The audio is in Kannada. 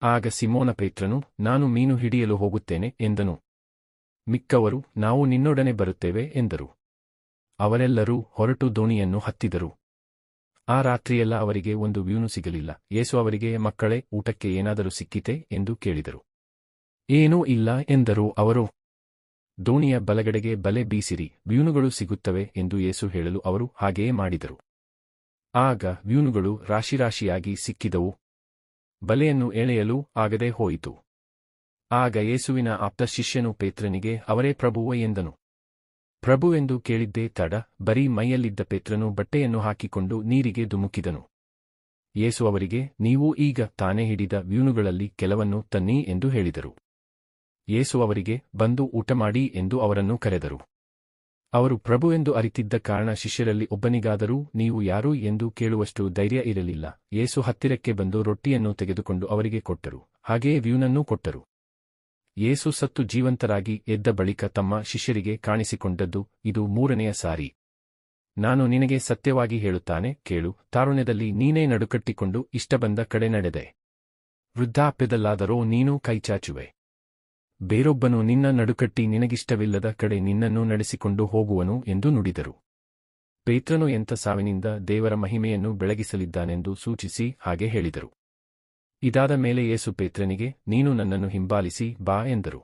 ಆಗ ಸಿಮೋನ ಪೇತ್ರನು, ನಾನು ಮೀನು ಹಿಡಿಯಲು ಹೋಗುತ್ತೇನೆ ಎಂದನು. ಮಿಕ್ಕವರು, ನಾವು ನಿನ್ನೊಡನೆ ಬರುತ್ತೇವೆ ಎಂದರು. ಅವರೆಲ್ಲರೂ ಹೊರಟು ದೋಣಿಯನ್ನು ಹತ್ತಿದರು. ಆ ರಾತ್ರಿಯೆಲ್ಲ ಅವರಿಗೆ ಒಂದು ಮೀನು ಸಿಗಲಿಲ್ಲ. ಯೇಸು ಅವರಿಗೆ, ಮಕ್ಕಳೇ, ಊಟಕ್ಕೆ ಏನಾದರೂ ಸಿಕ್ಕಿತೆ ಎಂದು ಕೇಳಿದರು. ಏನೂ ಇಲ್ಲ ಎಂದರು ಅವರು. ದೋಣಿಯ ಬಲಗಡೆಗೆ ಬಲೆ ಬೀಸಿರಿ, ಮೀನುಗಳು ಸಿಗುತ್ತವೆ ಎಂದು ಯೇಸು ಹೇಳಲು ಅವರು ಹಾಗೆಯೇ ಮಾಡಿದರು. ಆಗ ಮೀನುಗಳು ರಾಶಿರಾಶಿಯಾಗಿ ಸಿಕ್ಕಿದವು. ಬಲೆಯನ್ನು ಎಳೆಯಲು ಆಗದೆ ಹೋಯಿತು. ಆಗ ಯೇಸುವಿನ ಆಪ್ತ ಶಿಷ್ಯನು ಪೇತ್ರನಿಗೆ, ಅವರೇ ಪ್ರಭುವೇ ಎಂದನು. ಪ್ರಭುವೆಂದು ಕೇಳಿದ್ದೇ ತಡ, ಬರೀ ಮೈಯಲ್ಲಿದ್ದ ಪೇತ್ರನು ಬಟ್ಟೆಯನ್ನು ಹಾಕಿಕೊಂಡು ನೀರಿಗೆ ಧುಮುಕಿದನು. ಯೇಸು ಅವರಿಗೆ, ನೀವು ಈಗ ತಾನೇ ಹಿಡಿದ ಮೀನುಗಳಲ್ಲಿ ಕೆಲವನ್ನು ತನ್ನಿ ಎಂದು ಹೇಳಿದರು. ಯೇಸು ಅವರಿಗೆ, ಬಂದು ಊಟಮಾಡಿ ಎಂದು ಅವರನ್ನು ಕರೆದರು. ಅವರು ಪ್ರಭುವೆಂದು ಅರಿತಿದ್ದ ಕಾರಣ ಶಿಷ್ಯರಲ್ಲಿ ಒಬ್ಬನಿಗಾದರೂ ನೀವು ಯಾರು ಎಂದು ಕೇಳುವಷ್ಟು ಧೈರ್ಯ ಇರಲಿಲ್ಲ. ಯೇಸು ಹತ್ತಿರಕ್ಕೆ ಬಂದು ರೊಟ್ಟಿಯನ್ನು ತೆಗೆದುಕೊಂಡು ಅವರಿಗೆ ಕೊಟ್ಟರು, ಹಾಗೆಯೇ ಮೀನನ್ನೂ ಕೊಟ್ಟರು. ಯೇಸು ಸತ್ತು ಜೀವಂತರಾಗಿ ಎದ್ದ ಬಳಿಕ ತಮ್ಮ ಶಿಷ್ಯರಿಗೆ ಕಾಣಿಸಿಕೊಂಡದ್ದು ಇದು 3ನೆಯ ಸಾರಿ. ನಾನು ನಿನಗೆ ಸತ್ಯವಾಗಿ ಹೇಳುತ್ತಾನೆ, ಕೇಳು, ತಾರುಣ್ಯದಲ್ಲಿ ನೀನೇ ನಡುಕಟ್ಟಿಕೊಂಡು ಇಷ್ಟ ಬಂದ ಕಡೆ ನಡೆದೆ. ವೃದ್ಧಾಪ್ಯದಲ್ಲಾದರೋ ನೀನು ಕೈಚಾಚುವೆ. ಬೇರೊಬ್ಬನು ನಿನ್ನ ನಡುಕಟ್ಟಿ ನಿನಗಿಷ್ಟವಿಲ್ಲದ ಕಡೆ ನಿನ್ನನ್ನು ನಡೆಸಿಕೊಂಡು ಹೋಗುವನು ಎಂದು ನುಡಿದರು. ಪೇತ್ರನು ಎಂಥ ಸಾವಿನಿಂದ ದೇವರ ಮಹಿಮೆಯನ್ನು ಬೆಳಗಿಸಲಿದ್ದಾನೆಂದು ಸೂಚಿಸಿ ಹಾಗೆ ಹೇಳಿದರು. ಇದಾದ ಮೇಲೆ ಯೇಸು ಪೇತ್ರನಿಗೆ, ನೀನು ನನ್ನನ್ನು ಹಿಂಬಾಲಿಸಿ ಬಾ ಎಂದರು.